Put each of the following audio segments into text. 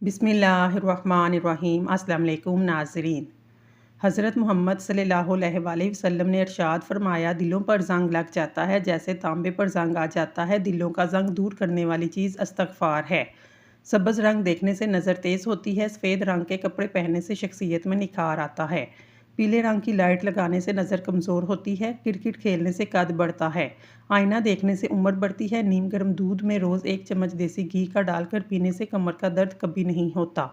बिस्मिल्लाहिर्रहमानिर्रहीम। अस्सलाम वालेकुम नाज़रीन। हज़रत मोहम्मद सल्लल्लाहु अलैहि वसल्लम ने इरशाद फरमाया, दिलों पर जंग लग जाता है जैसे तांबे पर जंग आ जाता है। दिलों का जंग दूर करने वाली चीज़ इस्तग़फ़ार है। सब्ज़ रंग देखने से नज़र तेज़ होती है। सफ़ेद रंग के कपड़े पहनने से शख्सियत में निखार आता है। पीले रंग की लाइट लगाने से नज़र कमज़ोर होती है। क्रिकेट खेलने से कद बढ़ता है। आईना देखने से उम्र बढ़ती है। नीम गर्म दूध में रोज़ 1 चम्मच देसी घी का डालकर पीने से कमर का दर्द कभी नहीं होता।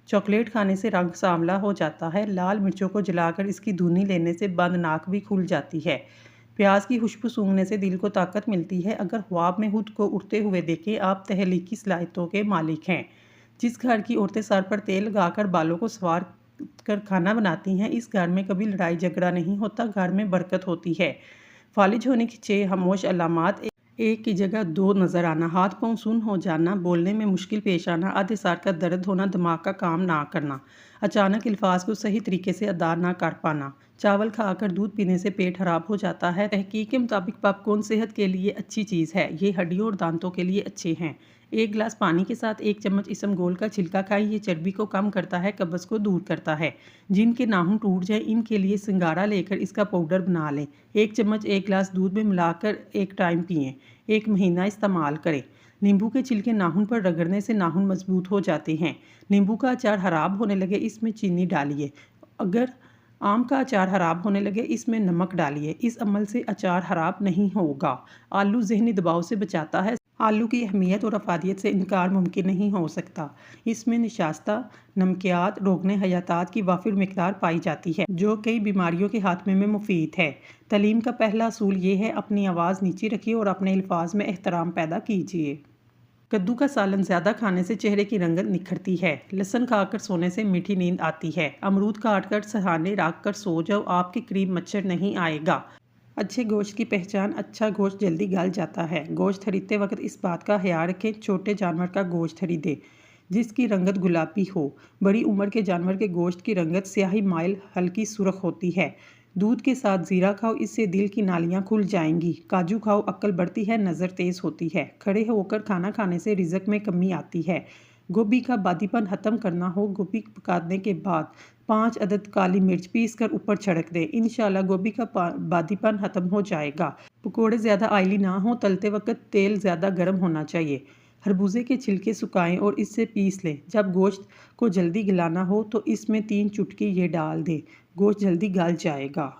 चॉकलेट खाने से रंग सांवला हो जाता है। लाल मिर्चों को जलाकर इसकी धुनी लेने से बंद नाक भी खुल जाती है। प्याज की खुशबू सूंघने से दिल को ताकत मिलती है। अगर ख्वाब में खुद को उड़ते हुए देखें, आप तहलीकी सलाहियतों के मालिक हैं। जिस घर की औरतें सर पर तेल लगाकर बालों को सवार कर खाना बनाती हैं, इस घर में कभी लड़ाई झगड़ा नहीं होता, घर में बरकत होती है। फालिज होने की 6 खामोश अलामात: एक की जगह 2 नज़र आना, हाथ पांव सुन्न हो जाना, बोलने में मुश्किल पेश आना, आधे सर का दर्द होना, दिमाग का काम ना करना, अचानक अल्फाज को सही तरीके से अदा ना कर पाना, चावल खाकर दूध पीने से पेट खराब हो जाता है। तहकीक के मुताबिक पॉपकॉर्न सेहत के लिए अच्छी चीज़ है। ये हड्डियों और दांतों के लिए अच्छे हैं। 1 गिलास पानी के साथ 1 चम्मच इसबगोल का छिलका खाएं। ये चर्बी को कम करता है, कब्ज़ को दूर करता है। जिनके नाखून टूट जाए, इनके लिए सिंगारा लेकर इसका पाउडर बना लें। 1 चम्मच 1 गिलास दूध में मिलाकर एक टाइम पिएं। 1 महीना इस्तेमाल करें। नींबू के छिलके नाखून पर रगड़ने से नाखून मजबूत हो जाते हैं। नींबू का अचार खराब होने लगे, इसमें चीनी डालिए। अगर आम का अचार खराब होने लगे, इसमें नमक डालिए। इस अमल से अचार खराब नहीं होगा। आलू ज़हनी दबाव से बचाता है। आलू की अहमियत और अफादियत से इनकार मुमकिन नहीं हो सकता। इसमें निशास्ता, नमकियात, रोगने हयातात की वाफिर मिकदार पाई जाती है, जो कई बीमारियों के खात्मे में मुफीद है। तालीम का पहला असूल ये है, अपनी आवाज़ नीची रखिए और अपने अल्फाज में एहतराम पैदा कीजिए। कद्दू का सालन ज़्यादा खाने से चेहरे की रंगत निखरती है। लहसुन खाकर सोने से मीठी नींद आती है। अमरूद काट कर सहाने रख कर सो जाओ, आपके करीब मच्छर नहीं आएगा। अच्छे गोश्त की पहचान: अच्छा गोश्त जल्दी गल जाता है। गोश्त खरीदते वक्त इस बात का ख्याल रखें, छोटे जानवर का गोश्त खरीदें जिसकी रंगत गुलाबी हो। बड़ी उम्र के जानवर के गोश्त की रंगत स्याही माइल हल्की सुर्ख होती है। दूध के साथ ज़ीरा खाओ, इससे दिल की नालियाँ खुल जाएंगी। काजू खाओ, अक्ल बढ़ती है, नज़र तेज़ होती है। खड़े होकर खाना खाने से रिज़्क में कमी आती है। गोभी का बादीपन ख़त्म करना हो, गोभी पकाने के बाद 5 अदद काली मिर्च पीस कर ऊपर छिड़क दें। इंशाल्लाह गोभी का बादीपन ख़त्म हो जाएगा। पकोड़े ज़्यादा ऑयली ना हो, तलते वक्त तेल ज़्यादा गर्म होना चाहिए। खरबूजे के छिलके सुखाएं और इससे पीस लें। जब गोश्त को जल्दी गलाना हो तो इसमें 3 चुटकी ये डाल दें। गोश्त जल्दी गल जाएगा।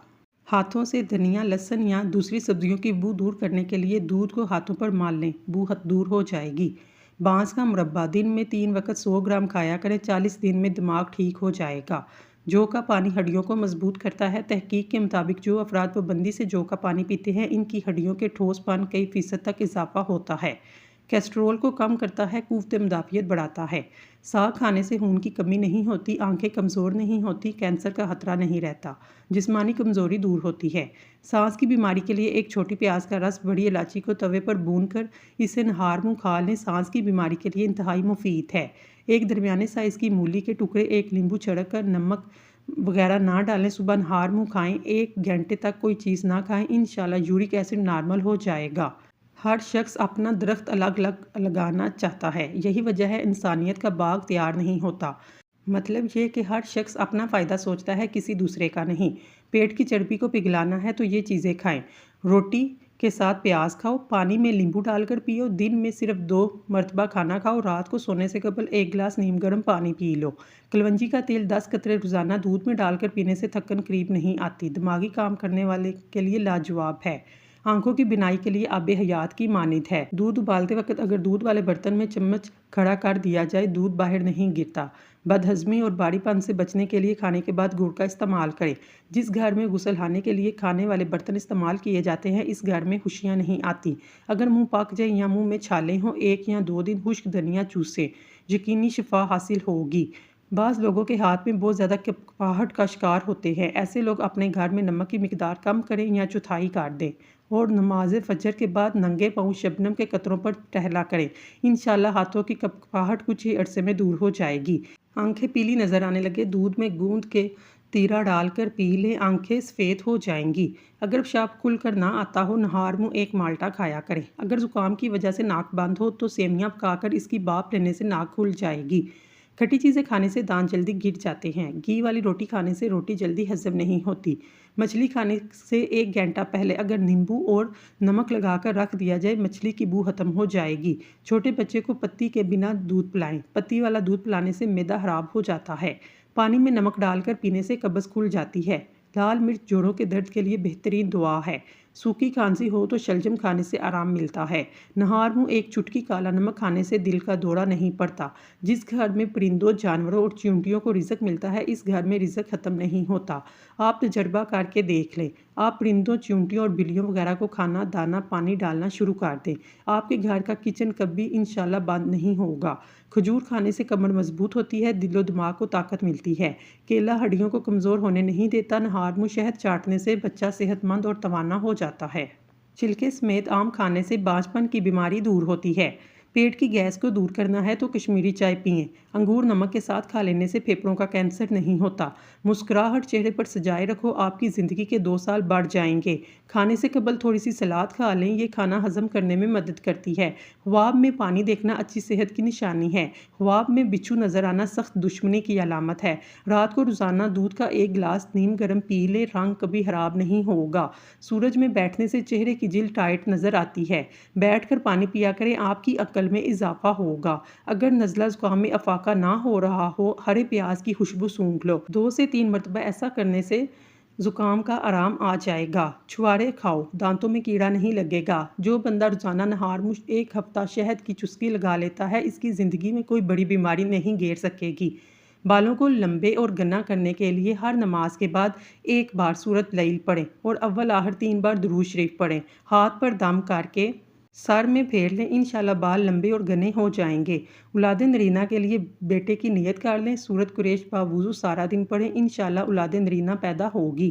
हाथों से धनिया, लहसुन या दूसरी सब्जियों की बू दूर करने के लिए दूध को हाथों पर मार लें, बू दूर हो जाएगी। बांस का मुरब्बा: दिन में 3 वक्त 100 ग्राम खाया करें, 40 दिन में दिमाग ठीक हो जाएगा। जौ का पानी हड्डियों को मजबूत करता है। तहकीक के मुताबिक जो अफराद पाबंदी से जौ का पानी पीते हैं, इनकी हड्डियों के ठोसपन कई फीसद तक इजाफा होता है। कोलेस्ट्रॉल को कम करता है, क़ुव्वत मुदाफ़ियत बढ़ाता है। साग खाने से खून की कमी नहीं होती, आंखें कमज़ोर नहीं होती, कैंसर का खतरा नहीं रहता, जिस्मानी कमज़ोरी दूर होती है। सांस की बीमारी के लिए 1 छोटी प्याज का रस बड़ी इलायची को तवे पर भून कर इसे नहार मुँह खा लें, सांस की बीमारी के लिए इंतहाई मुफीद है। एक दरमियाने साइज़ की मूली के टुकड़े, 1 नींबू छिड़क कर नमक वगैरह ना डालें, सुबह नहार मुँह खाएं। 1 घंटे तक कोई चीज़ ना खाएं, इंशाल्लाह यूरिक एसिड नॉर्मल हो जाएगा। हर शख्स अपना दरख्त अलग अलग लगाना चाहता है, यही वजह है इंसानियत का बाग तैयार नहीं होता। मतलब ये कि हर शख्स अपना फ़ायदा सोचता है, किसी दूसरे का नहीं। पेट की चर्बी को पिघलाना है तो ये चीज़ें खाएं। रोटी के साथ प्याज खाओ, पानी में नींबू डालकर पियो, दिन में सिर्फ 2 मरतबा खाना खाओ, रात को सोने से कबल 1 गिलास नीम गर्म पानी पी लो। कलवंजी का तेल 10 कतरे रोज़ाना दूध में डालकर पीने से थकन करीब नहीं आती, दिमागी काम करने वाले के लिए लाजवाब है। आंखों की बिनाई के लिए आबे हयात की मानिद है। दूध उबालते वक्त अगर दूध वाले बर्तन में चम्मच खड़ा कर दिया जाए, दूध बाहर नहीं गिरता। बदहजमी और बारीपन से बचने के लिए खाने के बाद गुड़ का इस्तेमाल करें। जिस घर में गुसलखाने के लिए खाने वाले बर्तन इस्तेमाल किए जाते हैं, इस घर में खुशियाँ नहीं आती। अगर मुँह पक जाए या मुँह में छाले हों, 1 या 2 दिन खुश्क धनिया चूसें, यकीनी शिफा हासिल होगी। बाज़ लोगों के हाथ में बहुत ज़्यादा कपकपाहट का शिकार होते हैं। ऐसे लोग अपने घर में नमक की मिकदार कम करें या चौथाई काट दें और नमाज फजर के बाद नंगे पाँव शबनम के कतरों पर टहला करें। इंशाल्लाह हाथों की कपकपाहट कुछ ही अरसे में दूर हो जाएगी। आंखें पीली नज़र आने लगे, दूध में गूंद के तीरा डालकर पी लें, आंखें सफ़ेद हो जाएंगी। अगर पेशाब खुल कर ना आता हो, नहार मुँह 1 माल्टा खाया करें। अगर ज़ुकाम की वजह से नाक बंद हो तो सेवइयाँ पकाकर इसकी भाप लेने से नाक खुल जाएगी। खट्टी चीज़ें खाने से दांत जल्दी गिर जाते हैं। घी वाली रोटी खाने से रोटी जल्दी हजम नहीं होती। मछली खाने से 1 घंटा पहले अगर नींबू और नमक लगाकर रख दिया जाए, मछली की बू खत्म हो जाएगी। छोटे बच्चे को पत्ती के बिना दूध पिलाएं। पत्ती वाला दूध पिलाने से मैदा खराब हो जाता है। पानी में नमक डालकर पीने से कब्ज़ खुल जाती है। लाल मिर्च जोड़ों के दर्द के लिए बेहतरीन दुआ है। सूखी खांसी हो तो शलजम खाने से आराम मिलता है। नहार मुँह 1 चुटकी काला नमक खाने से दिल का दौरा नहीं पड़ता। जिस घर में परिंदों, जानवरों और चींटियों को रिज़्क मिलता है, इस घर में रिज़्क ख़त्म नहीं होता। आप तजर्बा करके देख लें। आप परिंदों, चींटियों और बिल्लियों वगैरह को खाना, दाना, पानी डालना शुरू कर दें। आपके घर का किचन कभी इंशाल्लाह बंद नहीं होगा। खजूर खाने से कमर मजबूत होती है, दिलो दिमाग को ताकत मिलती है। केला हड्डियों को कमज़ोर होने नहीं देता। नहार मुँह शहद चाटने से बच्चा सेहतमंद और तवाना हो जाता है। छिलके समेत आम खाने से बांझपन की बीमारी दूर होती है। पेट की गैस को दूर करना है तो कश्मीरी चाय पिएं। अंगूर नमक के साथ खा लेने से फेफड़ों का कैंसर नहीं होता। मुस्कुराहट चेहरे पर सजाए रखो, आपकी ज़िंदगी के 2 साल बढ़ जाएंगे। खाने से कबल थोड़ी सी सलाद खा लें, ये खाना हजम करने में मदद करती है। ख्वाब में पानी देखना अच्छी सेहत की निशानी है। ख्वाब में बिच्छू नज़र आना सख्त दुश्मनी की अलामत है। रात को रोज़ाना दूध का 1 गिलास नीम गर्म पी ले, रंग कभी खराब नहीं होगा। सूरज में बैठने से चेहरे की जिल्द टाइट नज़र आती है। बैठकर पानी पिया करें, आपकी अक्ल में इजाफा होगा। अगर नज़ला ज़ुकाम में अफाका ना हो रहा हो, हरे प्याज की खुशबू सूंघ लो। 2 से 3 मरतबा ऐसा करने से ज़ुकाम का आराम आ जाएगा। छुआरे खाओ, दांतों में कीड़ा नहीं लगेगा। जो बंदा रोज़ाना नहार मुश्त 1 हफ्ता शहद की चुस्की लगा लेता है, इसकी ज़िंदगी में कोई बड़ी बीमारी नहीं घेर सकेगी। बालों को लंबे और घना करने के लिए हर नमाज के बाद 1 बार सूरत लैल पढ़ें और अव्वल आखिर 3 बार दुरूद शरीफ पढ़ें। हाथ पर दम करके सर में फेर लें, इंशाल्लाह बाल लंबे और घने हो जाएंगे। औलाद नरीना के लिए बेटे की नियत कर लें। सूरत कुरैश बावुज़ू सारा दिन पढ़ें, इंशाल्लाह औलाद नरीना पैदा होगी।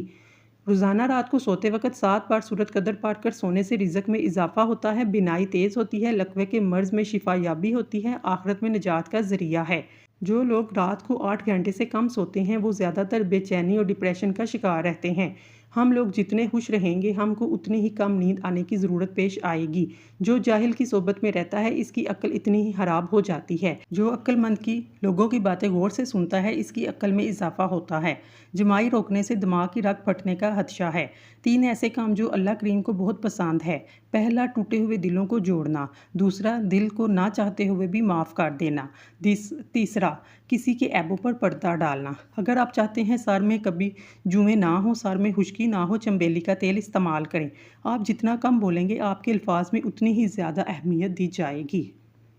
रोज़ाना रात को सोते वक्त 7 बार सूरत कदर पढ़कर सोने से रिज़्क में इजाफा होता है, बिनाई तेज़ होती है, लकवे के मर्ज़ में शिफा याबी होती है, आखिरत में निजात का ज़रिया है। जो लोग रात को 8 घंटे से कम सोते हैं, वो ज़्यादातर बेचैनी और डिप्रेशन का शिकार रहते हैं। हम लोग जितने खुश रहेंगे, हमको उतनी ही कम नींद आने की ज़रूरत पेश आएगी। जो जाहिल की सोबत में रहता है, इसकी अक्ल इतनी ही खराब हो जाती है। जो अक्लमंद की लोगों की बातें गौर से सुनता है, इसकी अक्ल में इजाफा होता है। जमाई रोकने से दिमाग की रग फटने का खदशा है। 3 ऐसे काम जो अल्लाह करीम को बहुत पसंद है। पहला, टूटे हुए दिलों को जोड़ना। दूसरा, दिल को ना चाहते हुए भी माफ़ कर देना। तीसरा, किसी के ऐबों पर पर्दा डालना। अगर आप चाहते हैं सर में कभी जुएँ ना हो, सर में खुश्की ना हो, चंबेली का तेल इस्तेमाल करें। आप जितना कम बोलेंगे, आपके अल्फाज में उतनी ही ज़्यादा अहमियत दी जाएगी।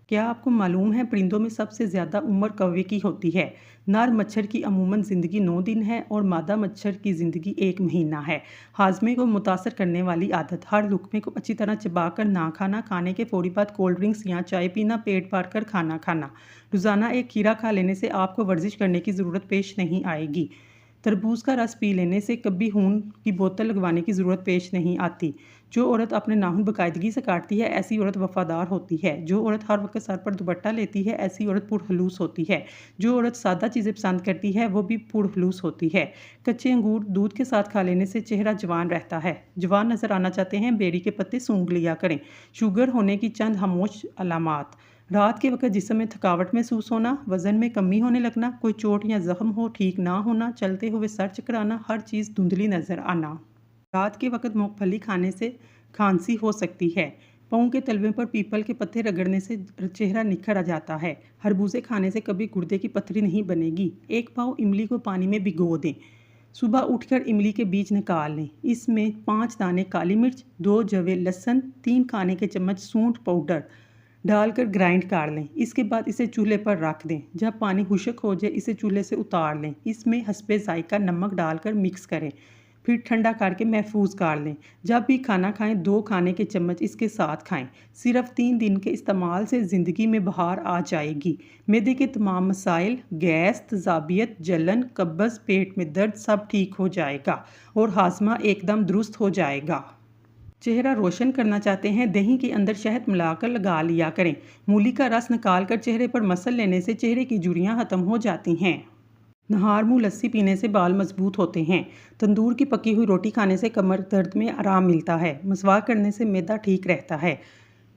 क्या आपको मालूम है परिंदों में सबसे ज़्यादा उम्र कौवे की होती है? नर मच्छर की अमूमन ज़िंदगी 9 दिन है और मादा मच्छर की ज़िंदगी 1 महीना है। हाजमे को मुतासर करने वाली आदत, हर लुकमे को अच्छी तरह चबाकर ना खाना, खाने के फौरी बाद कोल्ड ड्रिंक्स या चाय पीना, पेट भर कर खाना खाना। रोज़ाना 1 खीरा खा लेने से आपको वर्जिश करने की ज़रूरत पेश नहीं आएगी। तरबूज का रस पी लेने से कभी खून की बोतल लगवाने की ज़रूरत पेश नहीं आती। जो औरत अपने नाखून बाकायदगी से काटती है, ऐसी औरत वफादार होती है। जो औरत हर वक्त सर पर दुपट्टा लेती है, ऐसी औरत पुरखलूस होती है। जो औरत सादा चीज़ें पसंद करती है, वो भी पुरखलूस होती है। कच्चे अंगूर दूध के साथ खा लेने से चेहरा जवान रहता है। जवान नज़र आना चाहते हैं, बेरी के पत्ते सूंघ लिया करें। शुगर होने की चंद खामोश अलामात: रात के वक्त जिस्म में थकावट महसूस होना, वज़न में कमी होने लगना, कोई चोट या ज़ख्म हो ठीक ना होना, चलते हुए सर चकराना, हर चीज़ धुंधली नज़र आना। रात के वक्त मूंगफली खाने से खांसी हो सकती है। पाँव के तलवे पर पीपल के पत्ते रगड़ने से चेहरा निखर आ जाता है। खरबूजे खाने से कभी गुर्दे की पथरी नहीं बनेगी। 1 पाव इमली को पानी में भिगो दें। सुबह उठकर इमली के बीज निकाल लें। इसमें 5 दाने काली मिर्च, 2 जवे लहसुन, 3 खाने के चम्मच सूंठ पाउडर डालकर ग्राइंड कर लें। इसके बाद इसे चूल्हे पर रख दें। जब पानी खुश्क हो जाए, इसे चूल्हे से उतार लें। इसमें हस्बे ज़ायका नमक डालकर मिक्स करें, फिर ठंडा करके महफूज कर लें। जब भी खाना खाएं, 2 खाने के चम्मच इसके साथ खाएं। सिर्फ 3 दिन के इस्तेमाल से ज़िंदगी में बहार आ जाएगी। मैदे के तमाम मसाइल, गैस, तजाबियत, जलन, कब्ज़, पेट में दर्द सब ठीक हो जाएगा और हाजमा एकदम दुरुस्त हो जाएगा। चेहरा रोशन करना चाहते हैं, दही के अंदर शहद मिलाकर लगा लिया करें। मूली का रस निकाल कर चेहरे पर मसल लेने से चेहरे की झुर्रियाँ ख़त्म हो जाती हैं। नहार मुँह लस्सी पीने से बाल मजबूत होते हैं। तंदूर की पकी हुई रोटी खाने से कमर दर्द में आराम मिलता है। मसवाक करने से मैदा ठीक रहता है।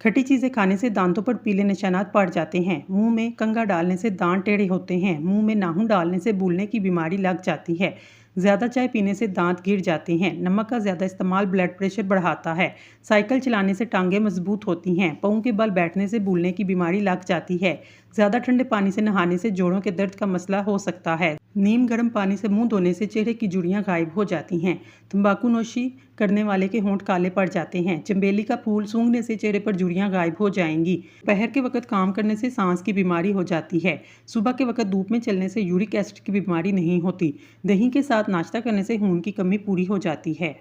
खट्टी चीज़ें खाने से दांतों पर पीले निशानात पड़ जाते हैं। मुंह में कंघा डालने से दांत टेढ़े होते हैं। मुंह में नाखून डालने से भूलने की बीमारी लग जाती है। ज़्यादा चाय पीने से दांत गिर जाते हैं। नमक का ज़्यादा इस्तेमाल ब्लड प्रेशर बढ़ाता है। साइकिल चलाने से टांगें मजबूत होती हैं। पाँव के बल बैठने से भूलने की बीमारी लग जाती है। ज़्यादा ठंडे पानी से नहाने से जोड़ों के दर्द का मसला हो सकता है। नीम गर्म पानी से मुंह धोने से चेहरे की झुर्रियाँ गायब हो जाती हैं। तंबाकू नोशी करने वाले के होंठ काले पड़ जाते हैं। चंबेली का फूल सूंघने से चेहरे पर झुर्रियाँ गायब हो जाएंगी। दोपहर के वक्त काम करने से सांस की बीमारी हो जाती है। सुबह के वक्त धूप में चलने से यूरिक एसिड की बीमारी नहीं होती। दही के साथ नाश्ता करने से खून की कमी पूरी हो जाती है।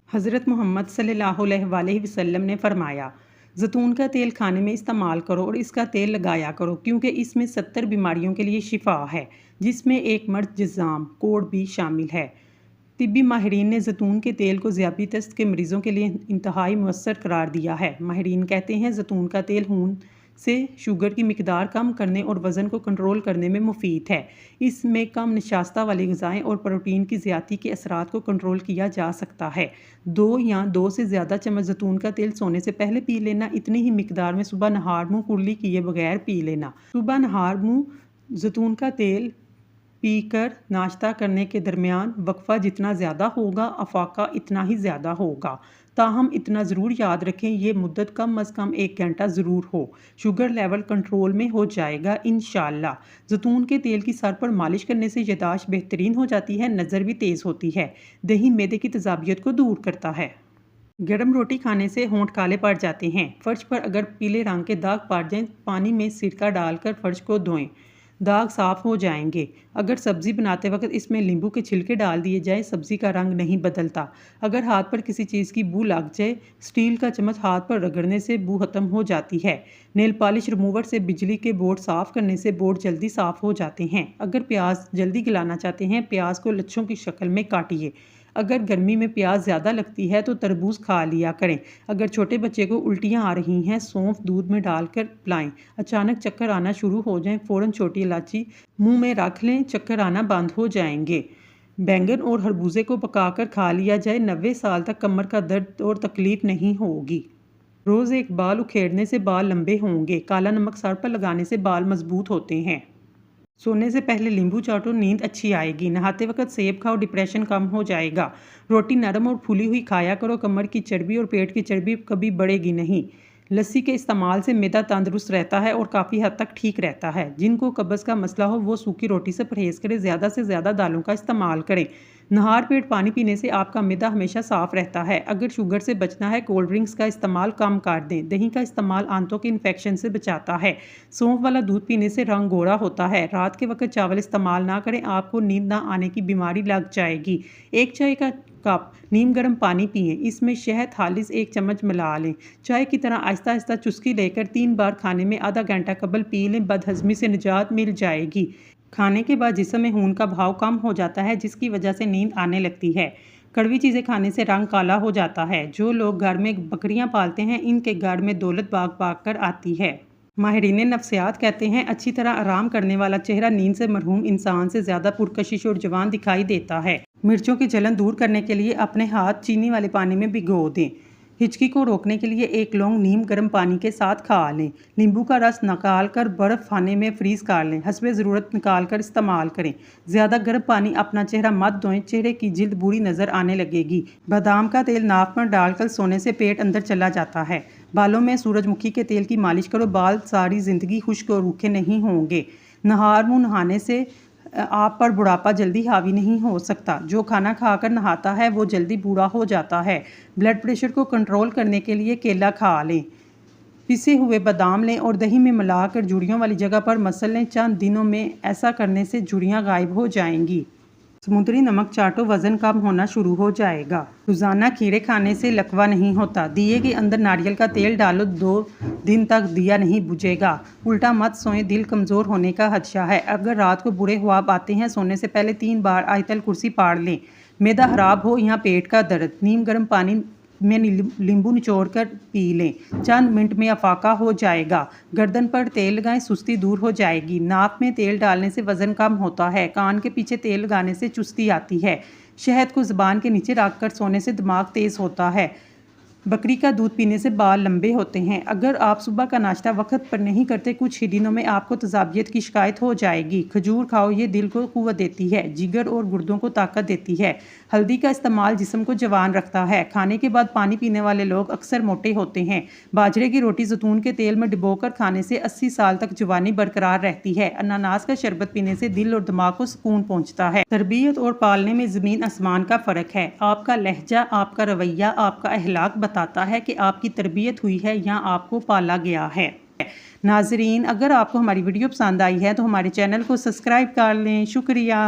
हज़रत मोहम्मद सल्लल्लाहु अलैहि वसल्लम ने फरमाया, जैतून का तेल खाने में इस्तेमाल करो और इसका तेल लगाया करो, क्योंकि इसमें 70 बीमारियों के लिए शिफा है, जिसमें एक मर्द जज़ाम कोड भी शामिल है। तिब्बी माहिरीन ने जैतून के तेल को ज़ियाबतीस के मरीज़ों के लिए इंतहाई मुअस्सर करार दिया है। माहिरीन कहते हैं जैतून का तेल खून से शुगर की मिकदार कम करने और वज़न को कंट्रोल करने में मुफीद है। इसमें कम नशास्ता वाली ग़िज़ाएँ और प्रोटीन की ज़्यादती के असरात को कंट्रोल किया जा सकता है। 2 या 2 से ज़्यादा चम्मच जैतून का तेल सोने से पहले पी लेना। इतनी ही मिकदार में सुबह नहार मुँह कुरली किए बगैर पी लेना। सुबह नहार मुँह जैतून का तेल पीकर नाश्ता करने के दरमियान वक्फा जितना ज़्यादा होगा, अफाका इतना ही ज़्यादा होगा। ताहम इतना ज़रूर याद रखें, ये मुद्दत कम अज़ कम 1 घंटा ज़रूर हो। शुगर लेवल कंट्रोल में हो जाएगा इंशाअल्लाह। जैतून के तेल की सर पर मालिश करने से यादाश्त बेहतरीन हो जाती है, नज़र भी तेज़ होती है। दही मैदे की तेज़ाबियत को दूर करता है। गर्म रोटी खाने से होंठ काले पड़ जाते हैं। फर्श पर अगर पीले रंग के दाग पड़ जाएं, पानी में सिरका डालकर फर्श को धोएं, दाग साफ़ हो जाएंगे। अगर सब्ज़ी बनाते वक्त इसमें नींबू के छिलके डाल दिए जाए, सब्ज़ी का रंग नहीं बदलता। अगर हाथ पर किसी चीज़ की बू लग जाए, स्टील का चम्मच हाथ पर रगड़ने से बू ख़त्म हो जाती है। नेल पॉलिश रिमूवर से बिजली के बोर्ड साफ़ करने से बोर्ड जल्दी साफ़ हो जाते हैं। अगर प्याज जल्दी गलाना चाहते हैं, प्याज को लच्छों की शक्ल में काटिए। अगर गर्मी में प्याज ज़्यादा लगती है तो तरबूज खा लिया करें। अगर छोटे बच्चे को उल्टियाँ आ रही हैं, सौंफ दूध में डालकर पिलाएं। अचानक चक्कर आना शुरू हो जाएं, फ़ौरन छोटी इलायची मुंह में रख लें, चक्कर आना बंद हो जाएंगे। बैंगन और खरबूजे को पकाकर खा लिया जाए, 90 साल तक कमर का दर्द और तकलीफ नहीं होगी। रोज़ एक बाल उखेड़ने से बाल लंबे होंगे। काला नमक सर पर लगाने से बाल मजबूत होते हैं। सोने से पहले नींबू चाटो, नींद अच्छी आएगी। नहाते वक्त सेब खाओ, डिप्रेशन कम हो जाएगा। रोटी नरम और फूली हुई खाया करो, कमर की चर्बी और पेट की चर्बी कभी बढ़ेगी नहीं। लस्सी के इस्तेमाल से मैदा तंदुरुस्त रहता है और काफ़ी हद तक ठीक रहता है। जिनको कब्ज़ का मसला हो वो सूखी रोटी से परहेज़ करें, ज़्यादा से ज़्यादा दालों का इस्तेमाल करें। नहार पेट पानी पीने से आपका मैदा हमेशा साफ़ रहता है। अगर शुगर से बचना है, कोल्ड ड्रिंक्स का इस्तेमाल कम कर दें। दही का इस्तेमाल आंतों के इन्फेक्शन से बचाता है। सौंफ वाला दूध पीने से रंग गोरा होता है। रात के वक्त चावल इस्तेमाल ना करें, आपको नींद ना आने की बीमारी लग जाएगी। 1 चाय का कप नीम गर्म पानी पिएं, इसमें शहद हालिस 1 चम्मच मिला लें। चाय की तरह आहिस्ता आहिस्ता चुस्की लेकर 3 बार खाने में आधा घंटा कबल पी लें, बदहज़मी से निजात मिल जाएगी। खाने के बाद जिस्म में खून का बहाव कम हो जाता है, जिसकी वजह से नींद आने लगती है। कड़वी चीज़ें खाने से रंग काला हो जाता है। जो लोग घर में बकरियां पालते हैं, इनके घर में दौलत भाग भाग कर आती है। माहिरीन नफ्सियात कहते हैं, अच्छी तरह आराम करने वाला चेहरा नींद से मरहूम इंसान से ज़्यादा पुरकशिश और जवान दिखाई देता है। मिर्चों की जलन दूर करने के लिए अपने हाथ चीनी वाले पानी में भिगो दें। हिचकी को रोकने के लिए 1 लौंग नीम गर्म पानी के साथ खा लें। नींबू का रस निकाल कर बर्फ़ खाने में फ्रीज़ कर लें। हस्बे ज़रूरत निकाल कर इस्तेमाल करें। ज़्यादा गर्म पानी अपना चेहरा मत धोएं, चेहरे की जिल्द बुरी नज़र आने लगेगी। बादाम का तेल नाक में डालकर सोने से पेट अंदर चला जाता है। बालों में सूरजमुखी के तेल की मालिश करो, बाल सारी ज़िंदगी खुश्क और रूखे नहीं होंगे। नहार मुँह नहाने से आप पर बुढ़ापा जल्दी हावी नहीं हो सकता। जो खाना खाकर नहाता है वो जल्दी बूढ़ा हो जाता है। ब्लड प्रेशर को कंट्रोल करने के लिए केला खा लें। पिसे हुए बादाम लें और दही में मिलाकर झुर्रियों वाली जगह पर मसल लें। चंद दिनों में ऐसा करने से झुर्रियाँ गायब हो जाएंगी। समुद्री नमक चाटो, वज़न कम होना शुरू हो जाएगा। रोज़ाना खीरे खाने से लकवा नहीं होता। दिए के अंदर नारियल का तेल डालो, 2 दिन तक दिया नहीं बुझेगा। उल्टा मत सोएं, दिल कमज़ोर होने का खदशा है। अगर रात को बुरे ख्वाब आते हैं, सोने से पहले 3 बार आयतल कुर्सी पढ़ लें। मैदा खराब हो या पेट का दर्द, नीम गर्म पानी में नींबू निचोड़कर पी लें। चंद मिनट में अफाका हो जाएगा। गर्दन पर तेल लगाएं, सुस्ती दूर हो जाएगी। नाक में तेल डालने से वज़न कम होता है। कान के पीछे तेल लगाने से चुस्ती आती है। शहद को ज़ुबान के नीचे रखकर सोने से दिमाग तेज़ होता है। बकरी का दूध पीने से बाल लंबे होते हैं। अगर आप सुबह का नाश्ता वक्त पर नहीं करते, कुछ ही दिनों में आपको तजाबियत की शिकायत हो जाएगी। खजूर खाओ, ये दिल को कुव्वत देती है, जिगर और गुर्दों को ताकत देती है। हल्दी का इस्तेमाल जिस्म को जवान रखता है। खाने के बाद पानी पीने वाले लोग अक्सर मोटे होते हैं। बाजरे की रोटी जैतून के तेल में डुबोकर खाने से 80 साल तक जवानी बरकरार रहती है। अनानास का शरबत पीने से दिल और दिमाग को सुकून पहुँचता है। तरबियत और पालने में ज़मीन आसमान का फ़र्क है। आपका लहजा, आपका रवैया, आपका अखलाक बताता है कि आपकी तरबियत हुई है या आपको पाला गया है। नाजरीन, अगर आपको हमारी वीडियो पसंद आई है तो हमारे चैनल को सब्सक्राइब कर लें। शुक्रिया।